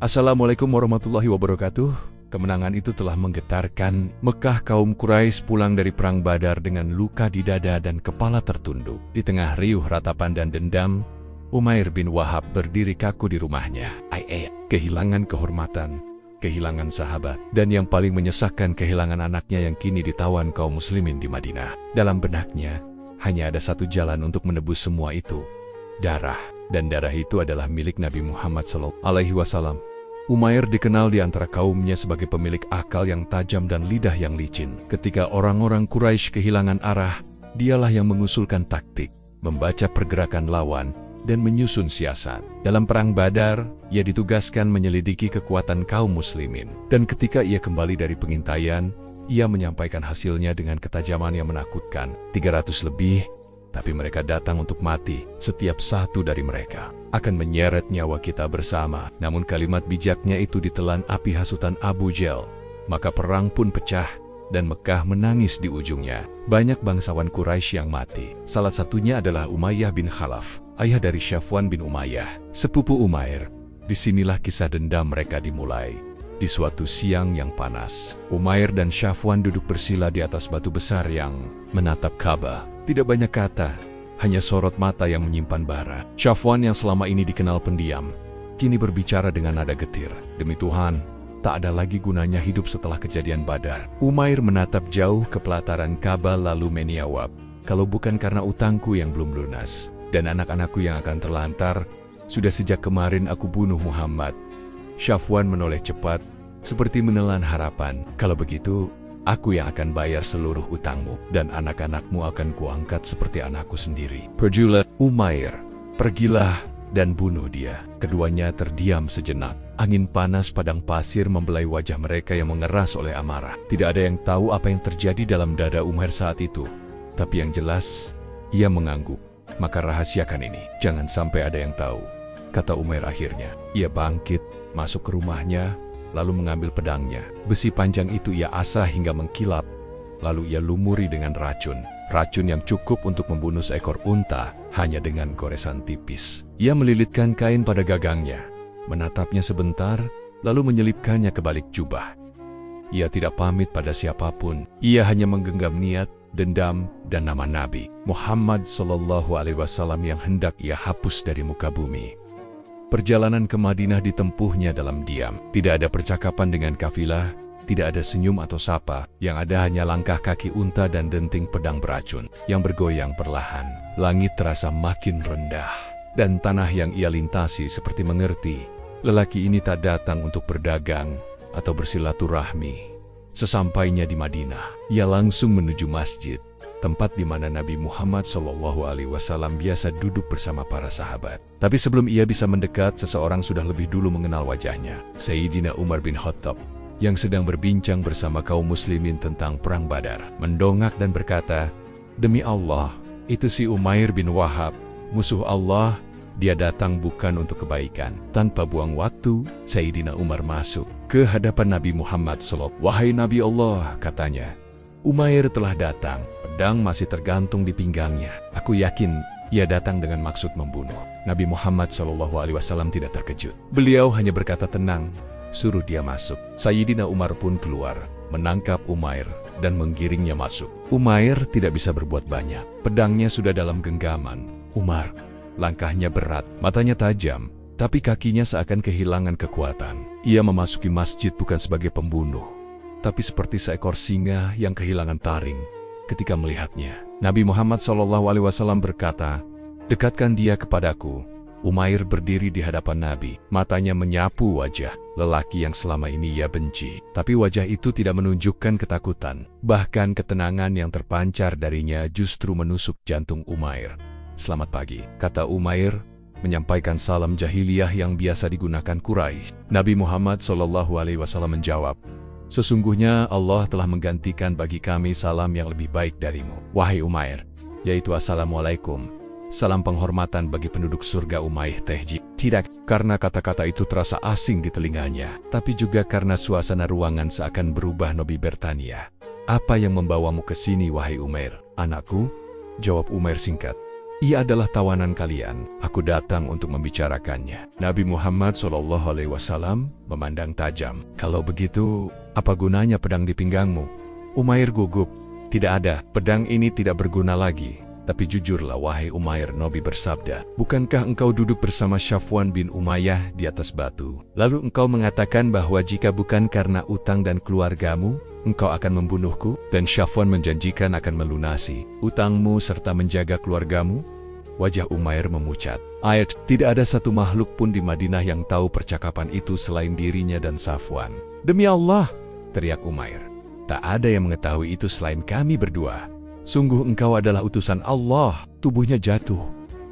Assalamualaikum warahmatullahi wabarakatuh. Kemenangan itu telah menggetarkan Mekah. Kaum Quraisy pulang dari perang Badar dengan luka di dada dan kepala tertunduk. Di tengah riuh ratapan dan dendam, Umair bin Wahab berdiri kaku di rumahnya. Kehilangan kehormatan, kehilangan sahabat, dan yang paling menyesakkan, kehilangan anaknya yang kini ditawan kaum muslimin di Madinah. Dalam benaknya, hanya ada satu jalan untuk menebus semua itu, darah. Dan darah itu adalah milik Nabi Muhammad SAW. Umair dikenal di antara kaumnya sebagai pemilik akal yang tajam dan lidah yang licin. Ketika orang-orang Quraisy kehilangan arah, dialah yang mengusulkan taktik, membaca pergerakan lawan, dan menyusun siasat. Dalam perang Badar, ia ditugaskan menyelidiki kekuatan kaum muslimin. Dan ketika ia kembali dari pengintaian, ia menyampaikan hasilnya dengan ketajaman yang menakutkan. 300 lebih, tapi mereka datang untuk mati. Setiap satu dari mereka akan menyeret nyawa kita bersama. Namun kalimat bijaknya itu ditelan api hasutan Abu Jahal. Maka perang pun pecah, dan Mekah menangis di ujungnya. Banyak bangsawan Quraisy yang mati. Salah satunya adalah Umayyah bin Khalaf, ayah dari Syafwan bin Umayyah, sepupu Umair. Disinilah kisah dendam mereka dimulai. Di suatu siang yang panas, Umair dan Syafwan duduk bersila di atas batu besar yang menatap Ka'bah. Tidak banyak kata, hanya sorot mata yang menyimpan bara. Syafwan yang selama ini dikenal pendiam, kini berbicara dengan nada getir. Demi Tuhan, tak ada lagi gunanya hidup setelah kejadian Badar. Umair menatap jauh ke pelataran Ka'bah lalu menjawab, kalau bukan karena utangku yang belum lunas, dan anak-anakku yang akan terlantar, sudah sejak kemarin aku bunuh Muhammad. Syafwan menoleh cepat, seperti menelan harapan. Kalau begitu, aku yang akan bayar seluruh utangmu, dan anak-anakmu akan kuangkat seperti anakku sendiri. Perjulah, Umair, pergilah dan bunuh dia. Keduanya terdiam sejenak. Angin panas padang pasir membelai wajah mereka yang mengeras oleh amarah. Tidak ada yang tahu apa yang terjadi dalam dada Umair saat itu. Tapi yang jelas, ia mengangguk. Maka rahasiakan ini, jangan sampai ada yang tahu, kata Umair akhirnya. Ia bangkit, masuk ke rumahnya, lalu mengambil pedangnya. Besi panjang itu ia asah hingga mengkilap, lalu ia lumuri dengan racun. Racun yang cukup untuk membunuh seekor unta hanya dengan goresan tipis. Ia melilitkan kain pada gagangnya, menatapnya sebentar, lalu menyelipkannya ke balik jubah. Ia tidak pamit pada siapapun. Ia hanya menggenggam niat, dendam, dan nama Nabi Muhammad SAW yang hendak ia hapus dari muka bumi. Perjalanan ke Madinah ditempuhnya dalam diam. Tidak ada percakapan dengan kafilah, tidak ada senyum atau sapa. Yang ada hanya langkah kaki unta dan denting pedang beracun yang bergoyang perlahan. Langit terasa makin rendah, dan tanah yang ia lintasi seperti mengerti. Lelaki ini tak datang untuk berdagang atau bersilaturahmi. Sesampainya di Madinah, ia langsung menuju masjid, tempat di mana Nabi Muhammad SAW biasa duduk bersama para sahabat. Tapi sebelum ia bisa mendekat, seseorang sudah lebih dulu mengenal wajahnya. Sayyidina Umar bin Khattab, yang sedang berbincang bersama kaum muslimin tentang perang Badar, mendongak dan berkata, "Demi Allah, itu si Umair bin Wahab, musuh Allah. Dia datang bukan untuk kebaikan." Tanpa buang waktu, Sayyidina Umar masuk ke hadapan Nabi Muhammad SAW. "Wahai Nabi Allah," katanya, "Umair telah datang. Pedang masih tergantung di pinggangnya. Aku yakin ia datang dengan maksud membunuh." Nabi Muhammad SAW tidak terkejut. Beliau hanya berkata tenang, "Suruh dia masuk." Sayyidina Umar pun keluar, menangkap Umair, dan menggiringnya masuk. Umair tidak bisa berbuat banyak. Pedangnya sudah dalam genggaman. Umar, langkahnya berat, matanya tajam, tapi kakinya seakan kehilangan kekuatan. Ia memasuki masjid bukan sebagai pembunuh, tapi seperti seekor singa yang kehilangan taring. Ketika melihatnya, Nabi Muhammad SAW berkata, "Dekatkan dia kepadaku." Umair berdiri di hadapan Nabi, matanya menyapu wajah lelaki yang selama ini ia benci. Tapi wajah itu tidak menunjukkan ketakutan, bahkan ketenangan yang terpancar darinya justru menusuk jantung Umair. "Selamat pagi," kata Umair, menyampaikan salam jahiliyah yang biasa digunakan Quraisy. Nabi Muhammad SAW menjawab, "Sesungguhnya Allah telah menggantikan bagi kami salam yang lebih baik darimu, wahai Umair, yaitu Assalamualaikum, salam penghormatan bagi penduduk surga Umayyah Tehji." Tidak karena kata-kata itu terasa asing di telinganya, tapi juga karena suasana ruangan seakan berubah. Nabi bertanya, "Apa yang membawamu ke sini, wahai Umair?" "Anakku," jawab Umair singkat, Ia adalah tawanan kalian. Aku datang untuk membicarakannya. Nabi Muhammad SAW memandang tajam. Kalau begitu, apa gunanya pedang di pinggangmu? Umair gugup. Tidak ada, pedang ini tidak berguna lagi. Tapi jujurlah wahai Umair, Nabi bersabda, bukankah engkau duduk bersama Safwan bin Umayyah di atas batu? Lalu engkau mengatakan bahwa jika bukan karena utang dan keluargamu, engkau akan membunuhku? Dan Safwan menjanjikan akan melunasi utangmu serta menjaga keluargamu? Wajah Umair memucat. Ayat, tidak ada satu makhluk pun di Madinah yang tahu percakapan itu selain dirinya dan Safwan. Demi Allah, teriak Umair, tak ada yang mengetahui itu selain kami berdua. Sungguh engkau adalah utusan Allah. Tubuhnya jatuh,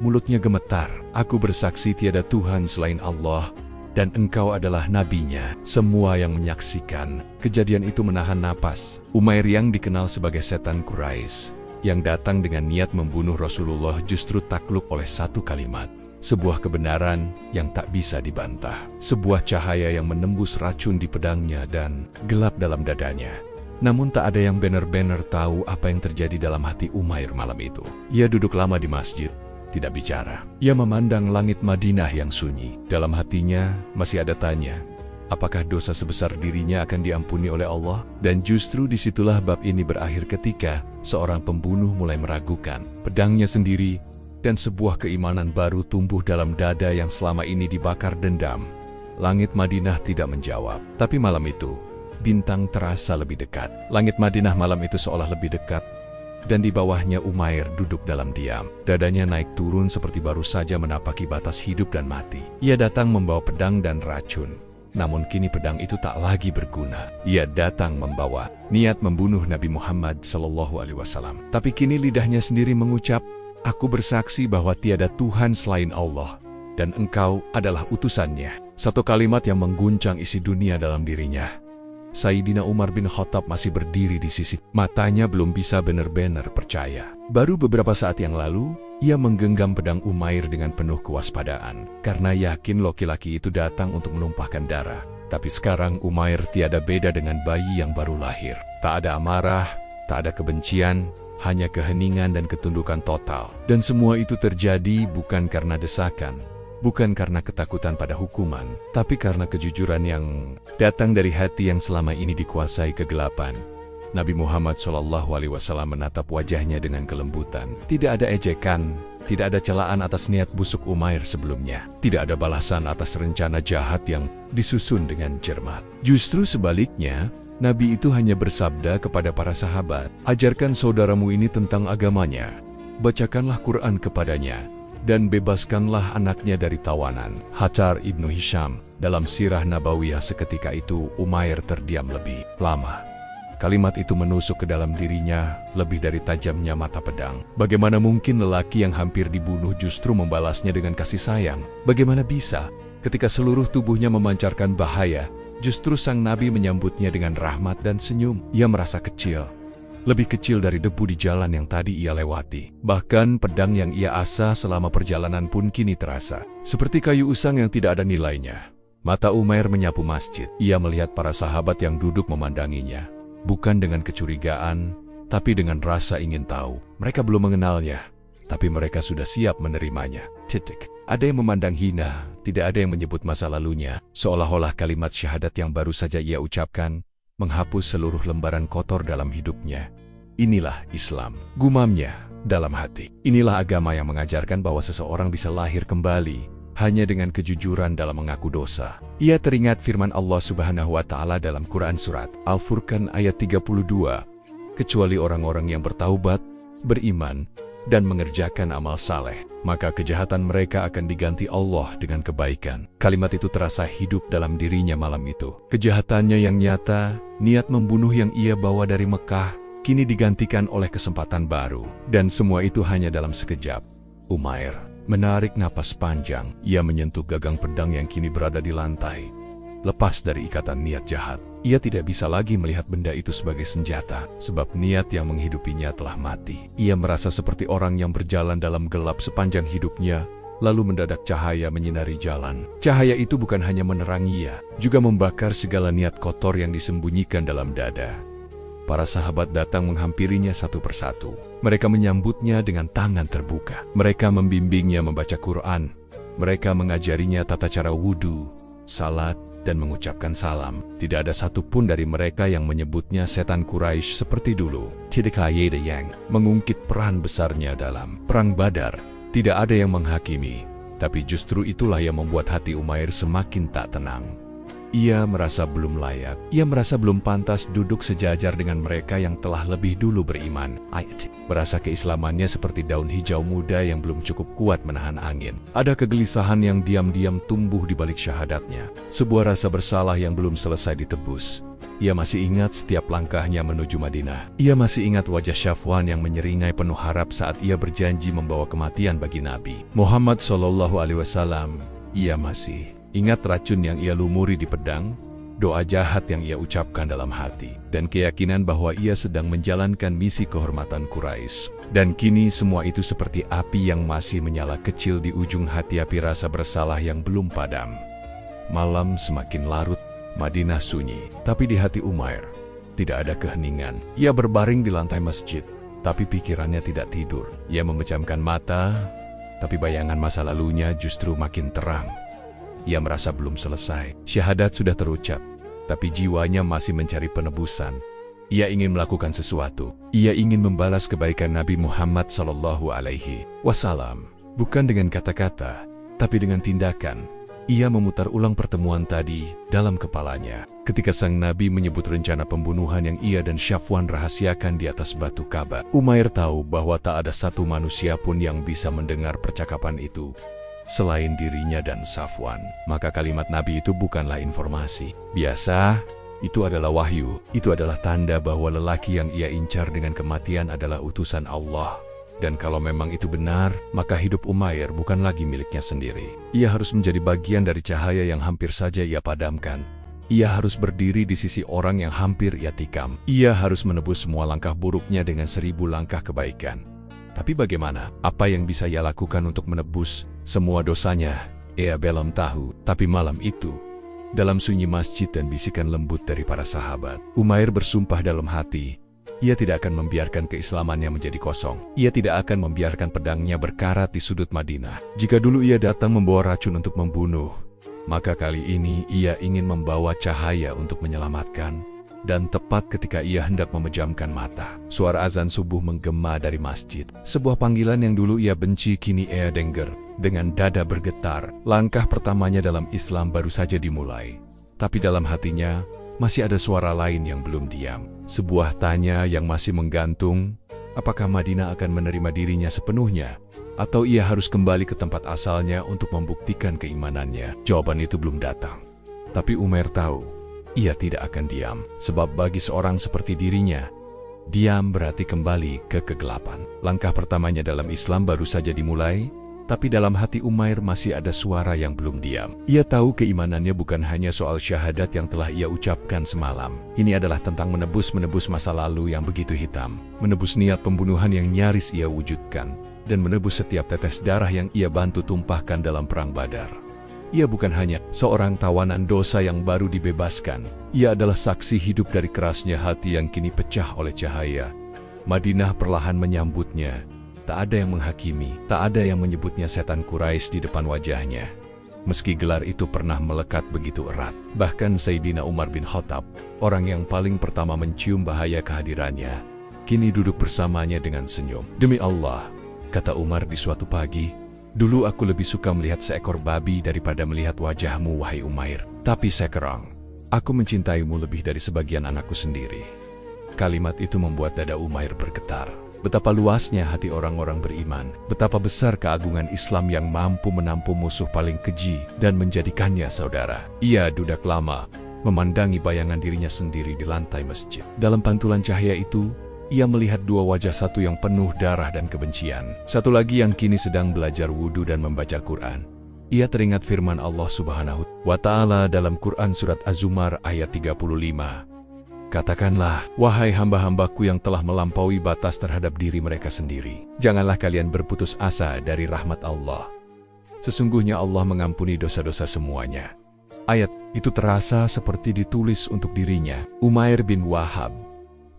mulutnya gemetar. Aku bersaksi tiada Tuhan selain Allah, dan engkau adalah nabinya. Semua yang menyaksikan kejadian itu menahan napas. Umair yang dikenal sebagai setan Quraisy, yang datang dengan niat membunuh Rasulullah, justru takluk oleh satu kalimat. Sebuah kebenaran yang tak bisa dibantah. Sebuah cahaya yang menembus racun di pedangnya dan gelap dalam dadanya. Namun tak ada yang benar-benar tahu apa yang terjadi dalam hati Umair malam itu. Ia duduk lama di masjid, tidak bicara. Ia memandang langit Madinah yang sunyi. Dalam hatinya masih ada tanya, apakah dosa sebesar dirinya akan diampuni oleh Allah? Dan justru disitulah bab ini berakhir ketika seorang pembunuh mulai meragukan pedangnya sendiri, dan sebuah keimanan baru tumbuh dalam dada yang selama ini dibakar dendam. Langit Madinah tidak menjawab, tapi malam itu bintang terasa lebih dekat. Langit Madinah malam itu seolah lebih dekat, dan di bawahnya Umair duduk dalam diam. Dadanya naik turun seperti baru saja menapaki batas hidup dan mati. Ia datang membawa pedang dan racun. Namun kini pedang itu tak lagi berguna. Ia datang membawa niat membunuh Nabi Muhammad SAW. Tapi kini lidahnya sendiri mengucap, aku bersaksi bahwa tiada Tuhan selain Allah, dan engkau adalah utusannya. Satu kalimat yang mengguncang isi dunia dalam dirinya. Sayyidina Umar bin Khattab masih berdiri di sisi. Matanya belum bisa benar-benar percaya. Baru beberapa saat yang lalu, ia menggenggam pedang Umair dengan penuh kewaspadaan, karena yakin laki-laki itu datang untuk menumpahkan darah. Tapi sekarang Umair tiada beda dengan bayi yang baru lahir. Tak ada amarah, tak ada kebencian, hanya keheningan dan ketundukan total. Dan semua itu terjadi bukan karena desakan, bukan karena ketakutan pada hukuman, tapi karena kejujuran yang datang dari hati yang selama ini dikuasai kegelapan. Nabi Muhammad SAW menatap wajahnya dengan kelembutan. Tidak ada ejekan, tidak ada celaan atas niat busuk Umair sebelumnya. Tidak ada balasan atas rencana jahat yang disusun dengan cermat. Justru sebaliknya, Nabi itu hanya bersabda kepada para sahabat, ajarkan saudaramu ini tentang agamanya, bacakanlah Quran kepadanya, dan bebaskanlah anaknya dari tawanan. Hajar Ibnu Hisham, dalam Sirah Nabawiyah, seketika itu Umair terdiam lebih lama. Kalimat itu menusuk ke dalam dirinya lebih dari tajamnya mata pedang. Bagaimana mungkin lelaki yang hampir dibunuh justru membalasnya dengan kasih sayang? Bagaimana bisa ketika seluruh tubuhnya memancarkan bahaya, justru sang Nabi menyambutnya dengan rahmat dan senyum? Ia merasa kecil, lebih kecil dari debu di jalan yang tadi ia lewati. Bahkan pedang yang ia asah selama perjalanan pun kini terasa seperti kayu usang yang tidak ada nilainya. Mata Umair menyapu masjid. Ia melihat para sahabat yang duduk memandanginya, bukan dengan kecurigaan, tapi dengan rasa ingin tahu. Mereka belum mengenalnya, tapi mereka sudah siap menerimanya. Ada yang memandang hina, tidak ada yang menyebut masa lalunya, seolah-olah kalimat syahadat yang baru saja ia ucapkan menghapus seluruh lembaran kotor dalam hidupnya. Inilah Islam, gumamnya dalam hati. Inilah agama yang mengajarkan bahwa seseorang bisa lahir kembali hanya dengan kejujuran dalam mengaku dosa. Ia teringat firman Allah Subhanahu wa Ta'ala dalam Quran Surat Al-Furqan ayat 32, kecuali orang-orang yang bertaubat, beriman, dan mengerjakan amal saleh, maka kejahatan mereka akan diganti Allah dengan kebaikan. Kalimat itu terasa hidup dalam dirinya malam itu. Kejahatannya yang nyata, niat membunuh yang ia bawa dari Mekah, kini digantikan oleh kesempatan baru. Dan semua itu hanya dalam sekejap. Umair menarik napas panjang. Ia menyentuh gagang pedang yang kini berada di lantai. Lepas dari ikatan niat jahat, ia tidak bisa lagi melihat benda itu sebagai senjata, sebab niat yang menghidupinya telah mati. Ia merasa seperti orang yang berjalan dalam gelap sepanjang hidupnya, lalu mendadak cahaya menyinari jalan. Cahaya itu bukan hanya menerangi ia, juga membakar segala niat kotor yang disembunyikan dalam dada. para sahabat datang menghampirinya satu persatu. Mereka menyambutnya dengan tangan terbuka. Mereka membimbingnya membaca Quran. Mereka mengajarinya tata cara wudhu, salat, dan mengucapkan salam. Tidak ada satupun dari mereka yang menyebutnya setan Quraisy seperti dulu. Tidak ada yang mengungkit peran besarnya dalam Perang Badar. Tidak ada yang menghakimi, tapi justru itulah yang membuat hati Umair semakin tak tenang. Ia merasa belum layak, ia merasa belum pantas duduk sejajar dengan mereka yang telah lebih dulu beriman. Merasa keislamannya seperti daun hijau muda yang belum cukup kuat menahan angin. Ada kegelisahan yang diam-diam tumbuh di balik syahadatnya. Sebuah rasa bersalah yang belum selesai ditebus. Ia masih ingat setiap langkahnya menuju Madinah. Ia masih ingat wajah Syafwan yang menyeringai penuh harap saat ia berjanji membawa kematian bagi Nabi Muhammad SAW. Ia masih ingat racun yang ia lumuri di pedang, doa jahat yang ia ucapkan dalam hati, dan keyakinan bahwa ia sedang menjalankan misi kehormatan Quraisy. Dan kini semua itu seperti api yang masih menyala kecil di ujung hati, api rasa bersalah yang belum padam. Malam semakin larut, Madinah sunyi, tapi di hati Umair tidak ada keheningan. Ia berbaring di lantai masjid, tapi pikirannya tidak tidur. Ia memejamkan mata, tapi bayangan masa lalunya justru makin terang. Ia merasa belum selesai. Syahadat sudah terucap, tapi jiwanya masih mencari penebusan. Ia ingin melakukan sesuatu. Ia ingin membalas kebaikan Nabi Muhammad SAW. Bukan dengan kata-kata, tapi dengan tindakan. Ia memutar ulang pertemuan tadi dalam kepalanya. Ketika sang Nabi menyebut rencana pembunuhan yang ia dan Syafwan rahasiakan di atas batu Ka'bah, Umair tahu bahwa tak ada satu manusia pun yang bisa mendengar percakapan itu selain dirinya dan Syafwan. Maka kalimat Nabi itu bukanlah informasi biasa, itu adalah wahyu. Itu adalah tanda bahwa lelaki yang ia incar dengan kematian adalah utusan Allah. Dan kalau memang itu benar, maka hidup Umair bukan lagi miliknya sendiri. Ia harus menjadi bagian dari cahaya yang hampir saja ia padamkan. Ia harus berdiri di sisi orang yang hampir ia tikam. Ia harus menebus semua langkah buruknya dengan 1000 langkah kebaikan. Tapi bagaimana? Apa yang bisa ia lakukan untuk menebus semua dosanya? Ia belum tahu. Tapi malam itu, dalam sunyi masjid dan bisikan lembut dari para sahabat, Umair bersumpah dalam hati, ia tidak akan membiarkan keislamannya menjadi kosong. Ia tidak akan membiarkan pedangnya berkarat di sudut Madinah. Jika dulu ia datang membawa racun untuk membunuh, maka kali ini ia ingin membawa cahaya untuk menyelamatkan. Dan tepat ketika ia hendak memejamkan mata, suara azan subuh menggema dari masjid. Sebuah panggilan yang dulu ia benci kini ia dengar. Dengan dada bergetar, langkah pertamanya dalam Islam baru saja dimulai. Tapi dalam hatinya, masih ada suara lain yang belum diam. Sebuah tanya yang masih menggantung, apakah Madinah akan menerima dirinya sepenuhnya? Atau ia harus kembali ke tempat asalnya untuk membuktikan keimanannya? Jawaban itu belum datang. Tapi Umair tahu, ia tidak akan diam, sebab bagi seorang seperti dirinya, diam berarti kembali ke kegelapan. Langkah pertamanya dalam Islam baru saja dimulai, tapi dalam hati Umair masih ada suara yang belum diam. Ia tahu keimanannya bukan hanya soal syahadat yang telah ia ucapkan semalam. Ini adalah tentang menebus masa lalu yang begitu hitam, menebus niat pembunuhan yang nyaris ia wujudkan, dan menebus setiap tetes darah yang ia bantu tumpahkan dalam Perang Badar. Ia bukan hanya seorang tawanan dosa yang baru dibebaskan. Ia adalah saksi hidup dari kerasnya hati yang kini pecah oleh cahaya. Madinah perlahan menyambutnya. Tak ada yang menghakimi, tak ada yang menyebutnya setan Quraisy di depan wajahnya. Meski gelar itu pernah melekat begitu erat. Bahkan Sayyidina Umar bin Khattab, orang yang paling pertama mencium bahaya kehadirannya, kini duduk bersamanya dengan senyum. Demi Allah, kata Umar di suatu pagi, dulu aku lebih suka melihat seekor babi daripada melihat wajahmu, wahai Umair. Tapi sekarang, aku mencintaimu lebih dari sebagian anakku sendiri. Kalimat itu membuat dada Umair bergetar. Betapa luasnya hati orang-orang beriman, betapa besar keagungan Islam yang mampu menampung musuh paling keji dan menjadikannya saudara. Ia duduk lama, memandangi bayangan dirinya sendiri di lantai masjid. Dalam pantulan cahaya itu, ia melihat dua wajah, satu yang penuh darah dan kebencian, satu lagi yang kini sedang belajar wudhu dan membaca Quran. Ia teringat firman Allah Subhanahu wa Ta'ala dalam Quran Surat Az-Zumar ayat 35. Katakanlah, wahai hamba-hambaku yang telah melampaui batas terhadap diri mereka sendiri, janganlah kalian berputus asa dari rahmat Allah. Sesungguhnya Allah mengampuni dosa-dosa semuanya. Ayat itu terasa seperti ditulis untuk dirinya. Umair bin Wahab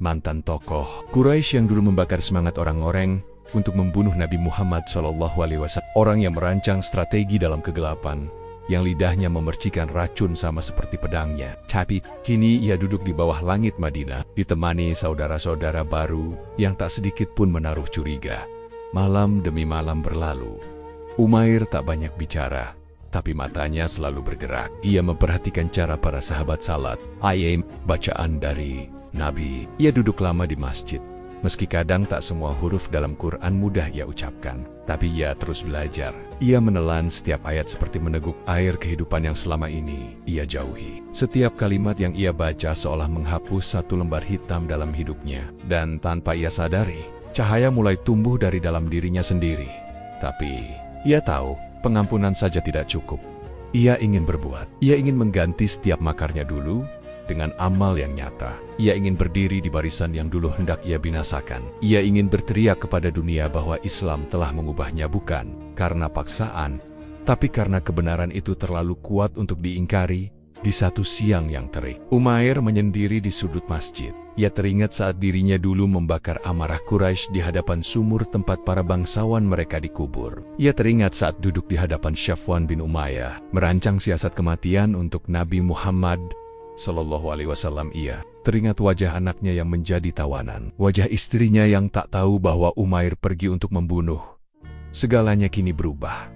mantan tokoh Quraisy yang dulu membakar semangat orang-orang untuk membunuh Nabi Muhammad SAW. Orang yang merancang strategi dalam kegelapan, yang lidahnya memercikan racun sama seperti pedangnya. Tapi kini ia duduk di bawah langit Madinah, ditemani saudara-saudara baru yang tak sedikit pun menaruh curiga. Malam demi malam berlalu. Umair tak banyak bicara, tapi matanya selalu bergerak. Ia memperhatikan cara para sahabat salat, ayat bacaan dari Nabi. Ia duduk lama di masjid. Meski kadang tak semua huruf dalam Quran mudah ia ucapkan, tapi ia terus belajar. Ia menelan setiap ayat seperti meneguk air kehidupan yang selama ini ia jauhi. Setiap kalimat yang ia baca seolah menghapus satu lembar hitam dalam hidupnya. Dan tanpa ia sadari, cahaya mulai tumbuh dari dalam dirinya sendiri. Tapi ia tahu pengampunan saja tidak cukup. Ia ingin berbuat. Ia ingin mengganti setiap makarnya dulu dengan amal yang nyata. Ia ingin berdiri di barisan yang dulu hendak ia binasakan. Ia ingin berteriak kepada dunia bahwa Islam telah mengubahnya bukan karena paksaan, tapi karena kebenaran itu terlalu kuat untuk diingkari di satu siang yang terik. Umair menyendiri di sudut masjid. Ia teringat saat dirinya dulu membakar amarah Quraisy di hadapan sumur tempat para bangsawan mereka dikubur. Ia teringat saat duduk di hadapan Safwan bin Umayyah, merancang siasat kematian untuk Nabi Muhammad SAW. Ia teringat wajah anaknya yang menjadi tawanan, wajah istrinya yang tak tahu bahwa Umair pergi untuk membunuh. Segalanya kini berubah.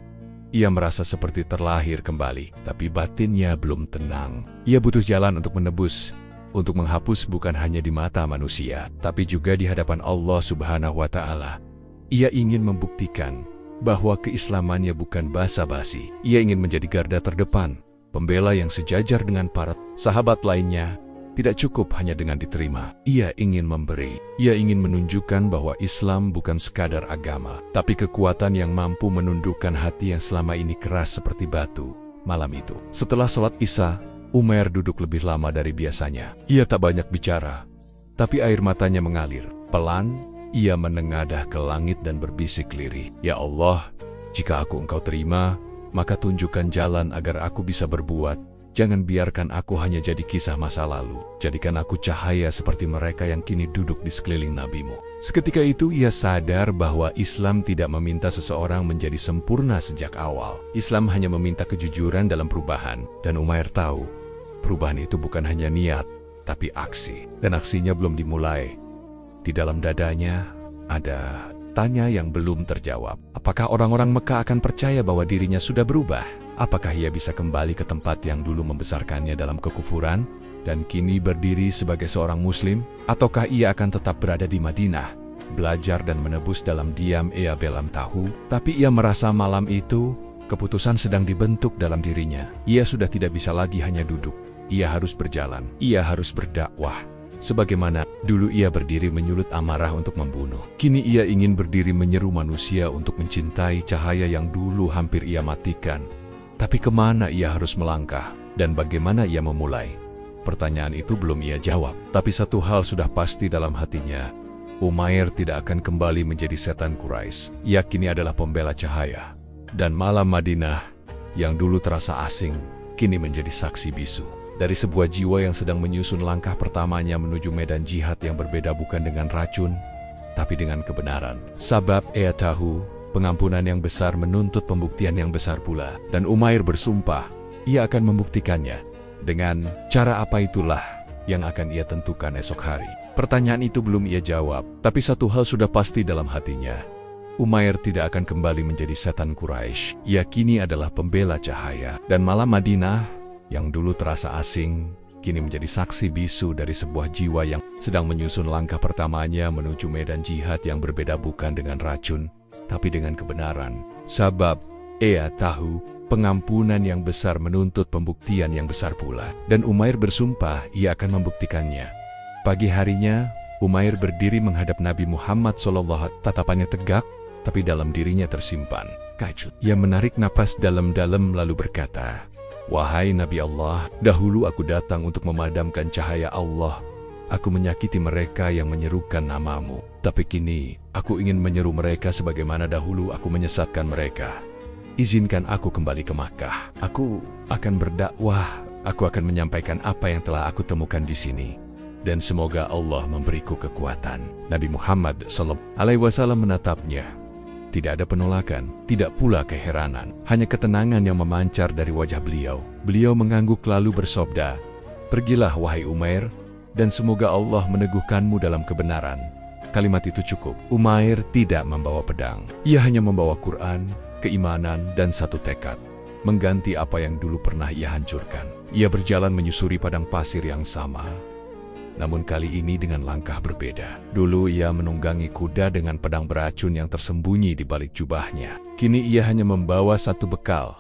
Ia merasa seperti terlahir kembali, tapi batinnya belum tenang. Ia butuh jalan untuk menebus, untuk menghapus bukan hanya di mata manusia, tapi juga di hadapan Allah Subhanahu wa Ta'ala. Ia ingin membuktikan bahwa keislamannya bukan basa-basi. Ia ingin menjadi garda terdepan, pembela yang sejajar dengan para sahabat lainnya. Tidak cukup hanya dengan diterima. Ia ingin memberi. Ia ingin menunjukkan bahwa Islam bukan sekadar agama, tapi kekuatan yang mampu menundukkan hati yang selama ini keras seperti batu. Malam itu, setelah sholat Isya, Umair duduk lebih lama dari biasanya. Ia tak banyak bicara, tapi air matanya mengalir. Pelan, ia menengadah ke langit dan berbisik lirih, "Ya Allah, jika Engkau terima, maka tunjukkan jalan agar aku bisa berbuat. Jangan biarkan aku hanya jadi kisah masa lalu. Jadikan aku cahaya seperti mereka yang kini duduk di sekeliling Nabi-Mu." Seketika itu ia sadar bahwa Islam tidak meminta seseorang menjadi sempurna sejak awal. Islam hanya meminta kejujuran dalam perubahan. Dan Umair tahu, perubahan itu bukan hanya niat, tapi aksi. Dan aksinya belum dimulai. Di dalam dadanya ada tanya yang belum terjawab. Apakah orang-orang Mekah akan percaya bahwa dirinya sudah berubah? Apakah ia bisa kembali ke tempat yang dulu membesarkannya dalam kekufuran dan kini berdiri sebagai seorang muslim? Ataukah ia akan tetap berada di Madinah, belajar dan menebus dalam diam? Ia belum tahu, tapi ia merasa malam itu keputusan sedang dibentuk dalam dirinya. Ia sudah tidak bisa lagi hanya duduk. Ia harus berjalan. Ia harus berdakwah. Sebagaimana dulu ia berdiri menyulut amarah untuk membunuh, kini ia ingin berdiri menyeru manusia untuk mencintai cahaya yang dulu hampir ia matikan. Tapi kemana ia harus melangkah, dan bagaimana ia memulai? Pertanyaan itu belum ia jawab, tapi satu hal sudah pasti dalam hatinya. Umair tidak akan kembali menjadi setan Quraisy. Ia kini adalah pembela cahaya. Dan malam Madinah, yang dulu terasa asing, kini menjadi saksi bisu. Dari sebuah jiwa yang sedang menyusun langkah pertamanya menuju medan jihad yang berbeda bukan dengan racun, tapi dengan kebenaran. Sabab ia tahu, pengampunan yang besar menuntut pembuktian yang besar pula. Dan Umair bersumpah, ia akan membuktikannya. Dengan cara apa itulah yang akan ia tentukan esok hari. Pertanyaan itu belum ia jawab, tapi satu hal sudah pasti dalam hatinya. Umair tidak akan kembali menjadi setan Quraisy. Ia kini adalah pembela cahaya. Dan malam Madinah, yang dulu terasa asing, kini menjadi saksi bisu dari sebuah jiwa yang sedang menyusun langkah pertamanya menuju medan jihad yang berbeda bukan dengan racun, tapi dengan kebenaran. Sabab ia tahu pengampunan yang besar menuntut pembuktian yang besar pula. Dan Umair bersumpah ia akan membuktikannya. Pagi harinya, Umair berdiri menghadap Nabi Muhammad SAW. Tatapannya tegak, tapi dalam dirinya tersimpan kecut. Ia menarik napas dalam-dalam lalu berkata, "Wahai Nabi Allah, dahulu aku datang untuk memadamkan cahaya Allah. Aku menyakiti mereka yang menyerukan namamu. Tapi kini, aku ingin menyeru mereka sebagaimana dahulu aku menyesatkan mereka. Izinkan aku kembali ke Makkah. Aku akan berdakwah. Aku akan menyampaikan apa yang telah aku temukan di sini. dan semoga Allah memberiku kekuatan. Nabi Muhammad SAW menatapnya. Tidak ada penolakan, tidak pula keheranan, hanya ketenangan yang memancar dari wajah beliau. Beliau mengangguk lalu bersabda, "Pergilah wahai Umair, dan semoga Allah meneguhkanmu dalam kebenaran." Kalimat itu cukup. Umair tidak membawa pedang. Ia hanya membawa Quran, keimanan, dan satu tekad. Mengganti apa yang dulu pernah ia hancurkan. Ia berjalan menyusuri padang pasir yang sama. Namun kali ini dengan langkah berbeda. Dulu ia menunggangi kuda dengan pedang beracun yang tersembunyi di balik jubahnya. Kini ia hanya membawa satu bekal.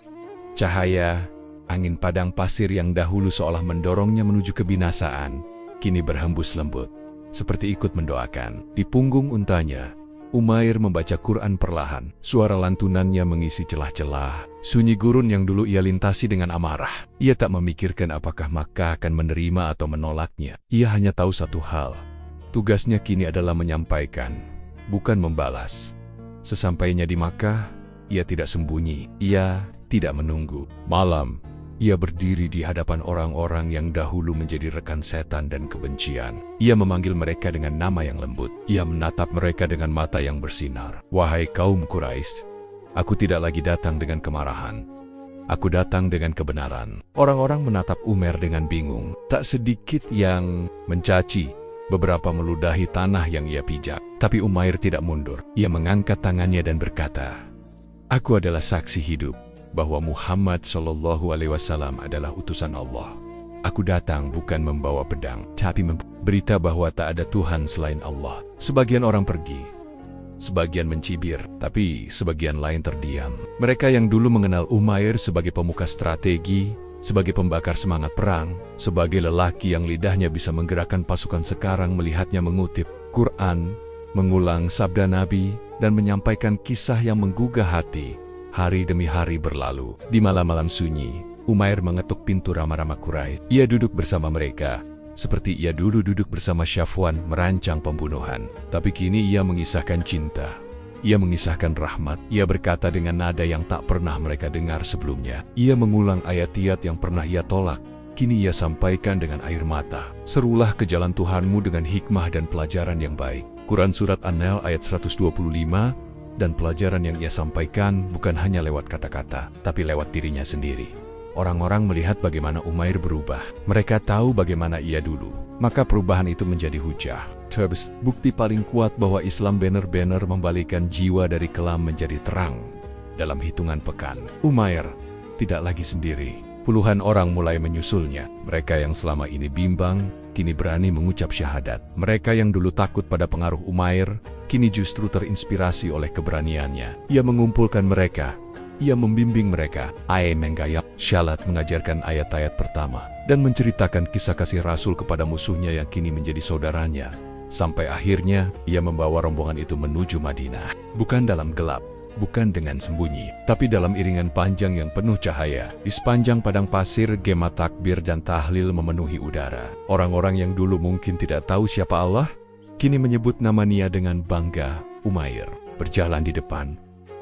Cahaya, angin padang pasir yang dahulu seolah mendorongnya menuju kebinasaan, kini berhembus lembut, seperti ikut mendoakan. Di punggung untanya, Umair membaca Quran perlahan. Suara lantunannya mengisi celah-celah sunyi gurun yang dulu ia lintasi dengan amarah. Ia tak memikirkan apakah Makkah akan menerima atau menolaknya. Ia hanya tahu satu hal. Tugasnya kini adalah menyampaikan, bukan membalas. Sesampainya di Makkah, ia tidak sembunyi. Ia tidak menunggu. Malam, ia berdiri di hadapan orang-orang yang dahulu menjadi rekan setan dan kebencian. Ia memanggil mereka dengan nama yang lembut. Ia menatap mereka dengan mata yang bersinar. "Wahai kaum Quraisy, aku tidak lagi datang dengan kemarahan. Aku datang dengan kebenaran." Orang-orang menatap Umair dengan bingung. Tak sedikit yang mencaci, beberapa meludahi tanah yang ia pijak. Tapi Umair tidak mundur. Ia mengangkat tangannya dan berkata, "Aku adalah saksi hidup bahwa Muhammad SAW adalah utusan Allah. Aku datang bukan membawa pedang, tapi berita bahwa tak ada Tuhan selain Allah." Sebagian orang pergi, sebagian mencibir, tapi sebagian lain terdiam. Mereka yang dulu mengenal Umair sebagai pemuka strategi, sebagai pembakar semangat perang, sebagai lelaki yang lidahnya bisa menggerakkan pasukan, sekarang melihatnya mengutip Quran, mengulang sabda Nabi, dan menyampaikan kisah yang menggugah hati. Hari demi hari berlalu. Di malam-malam sunyi, Umair mengetuk pintu ramah-ramah Quraisy. Ia duduk bersama mereka, seperti ia dulu duduk bersama Syafwan merancang pembunuhan. Tapi kini ia mengisahkan cinta. Ia mengisahkan rahmat. Ia berkata dengan nada yang tak pernah mereka dengar sebelumnya. Ia mengulang ayat-ayat yang pernah ia tolak. Kini ia sampaikan dengan air mata. "Serulah ke jalan Tuhanmu dengan hikmah dan pelajaran yang baik." Quran Surat An-Nahl ayat 125. Dan pelajaran yang ia sampaikan bukan hanya lewat kata-kata, tapi lewat dirinya sendiri. Orang-orang melihat bagaimana Umair berubah. Mereka tahu bagaimana ia dulu. Maka perubahan itu menjadi hujah. Bukti paling kuat bahwa Islam benar-benar membalikkan jiwa dari kelam menjadi terang. Dalam hitungan pekan, Umair tidak lagi sendiri. Puluhan orang mulai menyusulnya. Mereka yang selama ini bimbang, kini berani mengucap syahadat. Mereka yang dulu takut pada pengaruh Umair, kini justru terinspirasi oleh keberaniannya. Ia mengumpulkan mereka. Ia membimbing mereka. Menggayap Syalat mengajarkan ayat-ayat pertama dan menceritakan kisah kasih Rasul kepada musuhnya yang kini menjadi saudaranya. Sampai akhirnya, ia membawa rombongan itu menuju Madinah. Bukan dalam gelap, bukan dengan sembunyi, tapi dalam iringan panjang yang penuh cahaya. Di sepanjang padang pasir, gema takbir dan tahlil memenuhi udara. Orang-orang yang dulu mungkin tidak tahu siapa Allah, kini menyebut nama Nia dengan bangga. Umair berjalan di depan,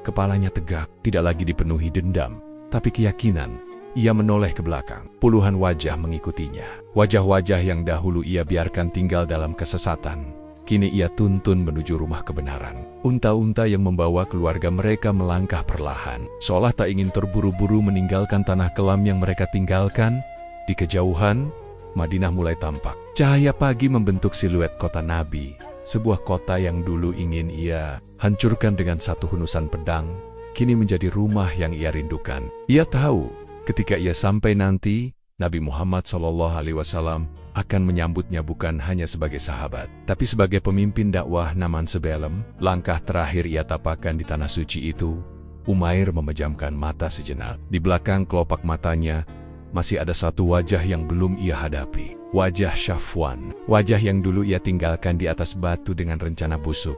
kepalanya tegak, tidak lagi dipenuhi dendam, tapi keyakinan. Ia menoleh ke belakang. Puluhan wajah mengikutinya. Wajah-wajah yang dahulu ia biarkan tinggal dalam kesesatan, kini ia tuntun menuju rumah kebenaran. Unta-unta yang membawa keluarga mereka melangkah perlahan, seolah tak ingin terburu-buru meninggalkan tanah kelam yang mereka tinggalkan. Di kejauhan, Madinah mulai tampak. Cahaya pagi membentuk siluet kota Nabi, sebuah kota yang dulu ingin ia hancurkan dengan satu hunusan pedang, kini menjadi rumah yang ia rindukan. Ia tahu, ketika ia sampai nanti, Nabi Muhammad SAW akan menyambutnya bukan hanya sebagai sahabat, tapi sebagai pemimpin dakwah Naman Sebelum. Langkah terakhir ia tapakan di tanah suci itu. Umair memejamkan mata sejenak. Di belakang kelopak matanya, masih ada satu wajah yang belum ia hadapi. Wajah Syafwan. Wajah yang dulu ia tinggalkan di atas batu dengan rencana busuk.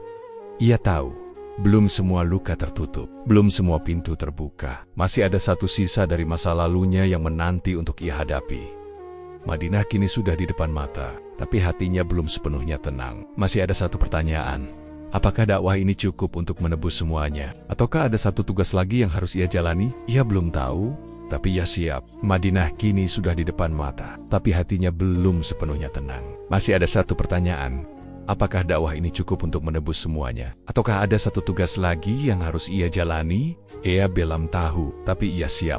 Ia tahu, belum semua luka tertutup, belum semua pintu terbuka. Masih ada satu sisa dari masa lalunya yang menanti untuk ia hadapi. Madinah kini sudah di depan mata, tapi hatinya belum sepenuhnya tenang. Masih ada satu pertanyaan. Apakah dakwah ini cukup untuk menebus semuanya? Ataukah ada satu tugas lagi yang harus ia jalani? Ia belum tahu, Tapi ia siap, Madinah kini sudah di depan mata. Tapi hatinya belum sepenuhnya tenang. Masih ada satu pertanyaan. Apakah dakwah ini cukup untuk menebus semuanya? Ataukah ada satu tugas lagi yang harus ia jalani? Ia belum tahu, tapi ia siap.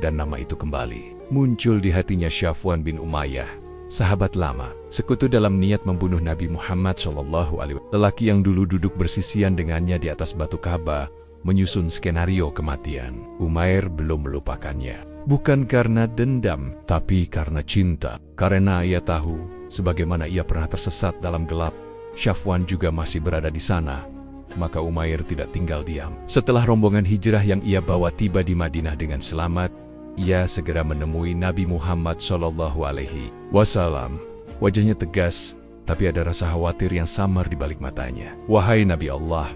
Dan nama itu kembali muncul di hatinya Safwan bin Umayyah, sahabat lama, sekutu dalam niat membunuh Nabi Muhammad SAW. Lelaki yang dulu duduk bersisian dengannya di atas batu Ka'bah, menyusun skenario kematian. Umair belum melupakannya. Bukan karena dendam, tapi karena cinta. Karena ia tahu, sebagaimana ia pernah tersesat dalam gelap, Safwan juga masih berada di sana. Maka Umair tidak tinggal diam. Setelah rombongan hijrah yang ia bawa tiba di Madinah dengan selamat, ia segera menemui Nabi Muhammad SAW. Wajahnya tegas, tapi ada rasa khawatir yang samar di balik matanya. "Wahai Nabi Allah,"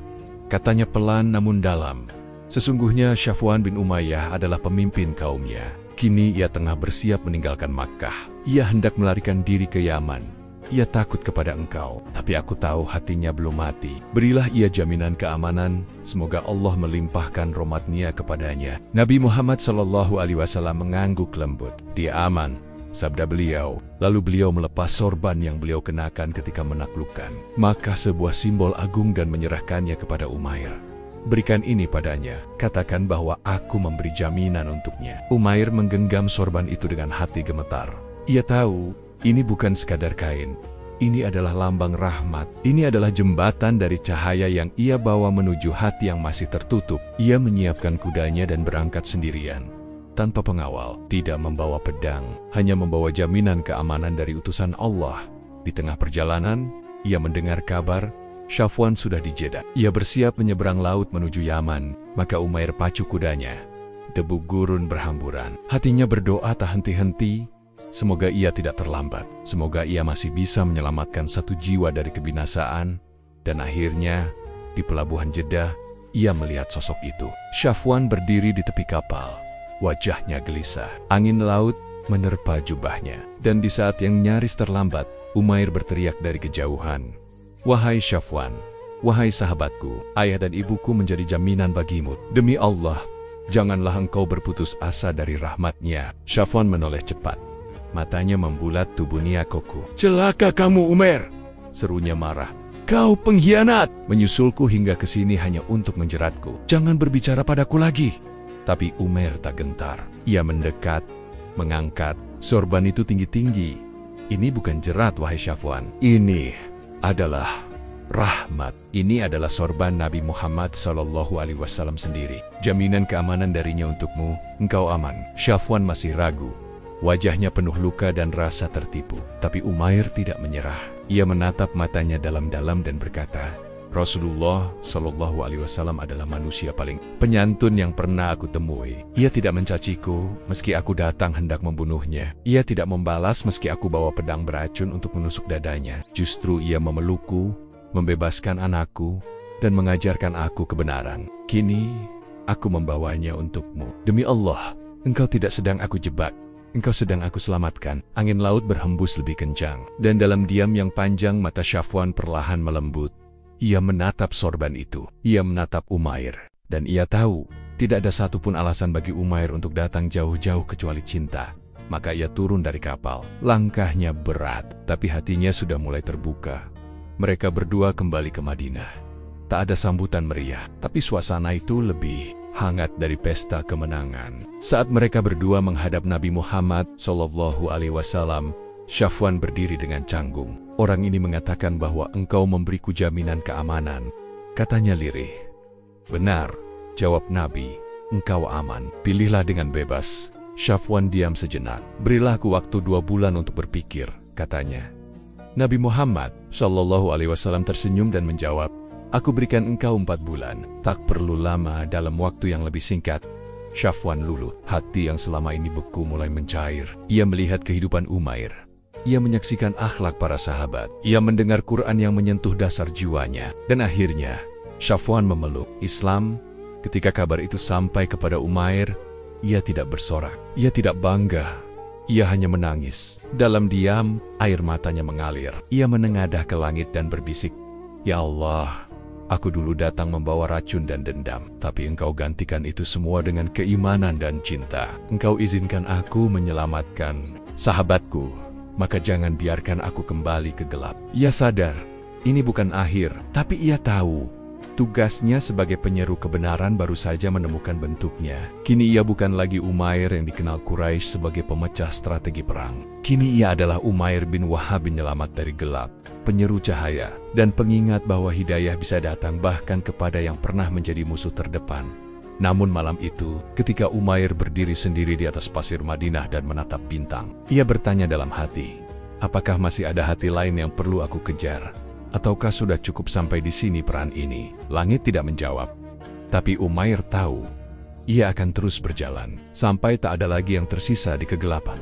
katanya pelan namun dalam, "sesungguhnya Safwan bin Umayyah adalah pemimpin kaumnya. Kini ia tengah bersiap meninggalkan Makkah. Ia hendak melarikan diri ke Yaman. Ia takut kepada engkau, tapi aku tahu hatinya belum mati. Berilah ia jaminan keamanan, semoga Allah melimpahkan rahmat-Nya kepadanya." Nabi Muhammad SAW mengangguk lembut. "Dia aman," sabda beliau. Lalu beliau melepas sorban yang beliau kenakan ketika menaklukkan. Maka sebuah simbol agung dan menyerahkannya kepada Umair. "Berikan ini padanya, katakan bahwa aku memberi jaminan untuknya." Umair menggenggam sorban itu dengan hati gemetar. Ia tahu, ini bukan sekadar kain. Ini adalah lambang rahmat. Ini adalah jembatan dari cahaya yang ia bawa menuju hati yang masih tertutup. Ia menyiapkan kudanya dan berangkat sendirian. Tanpa pengawal, tidak membawa pedang, hanya membawa jaminan keamanan dari utusan Allah. Di tengah perjalanan, ia mendengar kabar Safwan sudah di Jeddah. Ia bersiap menyeberang laut menuju Yaman. Maka Umair pacu kudanya. Debu gurun berhamburan. Hatinya berdoa tak henti-henti. Semoga ia tidak terlambat. Semoga ia masih bisa menyelamatkan satu jiwa dari kebinasaan. Dan akhirnya, di pelabuhan Jeddah, ia melihat sosok itu. Safwan berdiri di tepi kapal. Wajahnya gelisah. Angin laut menerpa jubahnya. Dan di saat yang nyaris terlambat, Umair berteriak dari kejauhan, "Wahai Safwan, wahai sahabatku, ayah dan ibuku menjadi jaminan bagimu. Demi Allah, janganlah engkau berputus asa dari rahmat-Nya." Safwan menoleh cepat. Matanya membulat tubuhnya kokoh. "Celaka kamu, Umair!" serunya marah. "Kau pengkhianat! Menyusulku hingga ke sini hanya untuk menjeratku. Jangan berbicara padaku lagi." Tapi Umair tak gentar. Ia mendekat, mengangkat sorban itu tinggi-tinggi. "Ini bukan jerat, wahai Safwan. Ini adalah rahmat. Ini adalah sorban Nabi Muhammad SAW sendiri. Jaminan keamanan darinya untukmu. Engkau aman." Safwan masih ragu. Wajahnya penuh luka dan rasa tertipu. Tapi Umair tidak menyerah. Ia menatap matanya dalam-dalam dan berkata, "Rasulullah SAW adalah manusia paling penyantun yang pernah aku temui. Ia tidak mencaciku meski aku datang hendak membunuhnya. Ia tidak membalas meski aku bawa pedang beracun untuk menusuk dadanya. Justru ia memelukku, membebaskan anakku, dan mengajarkan aku kebenaran. Kini, aku membawanya untukmu. Demi Allah, engkau tidak sedang aku jebak. Engkau sedang aku selamatkan." Angin laut berhembus lebih kencang. Dan dalam diam yang panjang, mata Safwan perlahan melembut. Ia menatap sorban itu. Ia menatap Umair. Dan ia tahu, tidak ada satupun alasan bagi Umair untuk datang jauh-jauh kecuali cinta. Maka ia turun dari kapal. Langkahnya berat, tapi hatinya sudah mulai terbuka. Mereka berdua kembali ke Madinah. Tak ada sambutan meriah, tapi suasana itu lebih hangat dari pesta kemenangan. Saat mereka berdua menghadap Nabi Muhammad SAW, Safwan berdiri dengan canggung. "Orang ini mengatakan bahwa engkau memberiku jaminan keamanan," katanya lirih. "Benar," jawab Nabi, "engkau aman. Pilihlah dengan bebas." Safwan diam sejenak. "Berilah aku waktu 2 bulan untuk berpikir," katanya. Nabi Muhammad SAW tersenyum dan menjawab, "Aku berikan engkau 4 bulan. Tak perlu lama, dalam waktu yang lebih singkat." Safwan luluh. Hati yang selama ini beku mulai mencair. Ia melihat kehidupan Umair. Ia menyaksikan akhlak para sahabat. Ia mendengar Quran yang menyentuh dasar jiwanya. Dan akhirnya, Safwan memeluk Islam. Ketika kabar itu sampai kepada Umair, ia tidak bersorak. Ia tidak bangga. Ia hanya menangis. Dalam diam, air matanya mengalir. Ia menengadah ke langit dan berbisik, "Ya Allah, Aku dulu datang membawa racun dan dendam, tapi engkau gantikan itu semua dengan keimanan dan cinta. Engkau izinkan aku menyelamatkan sahabatku, maka jangan biarkan aku kembali ke gelap. Ia sadar, ini bukan akhir, tapi ia tahu tugasnya sebagai penyeru kebenaran baru saja menemukan bentuknya. Kini ia bukan lagi Umair yang dikenal Quraisy sebagai pemecah strategi perang. Kini ia adalah Umair bin Wahab, penyelamat dari gelap, penyeru cahaya, dan pengingat bahwa hidayah bisa datang bahkan kepada yang pernah menjadi musuh terdepan. Namun malam itu, ketika Umair berdiri sendiri di atas pasir Madinah dan menatap bintang, ia bertanya dalam hati, apakah masih ada hati lain yang perlu aku kejar? Ataukah sudah cukup sampai di sini peran ini? Langit tidak menjawab. Tapi Umair tahu, ia akan terus berjalan, sampai tak ada lagi yang tersisa di kegelapan.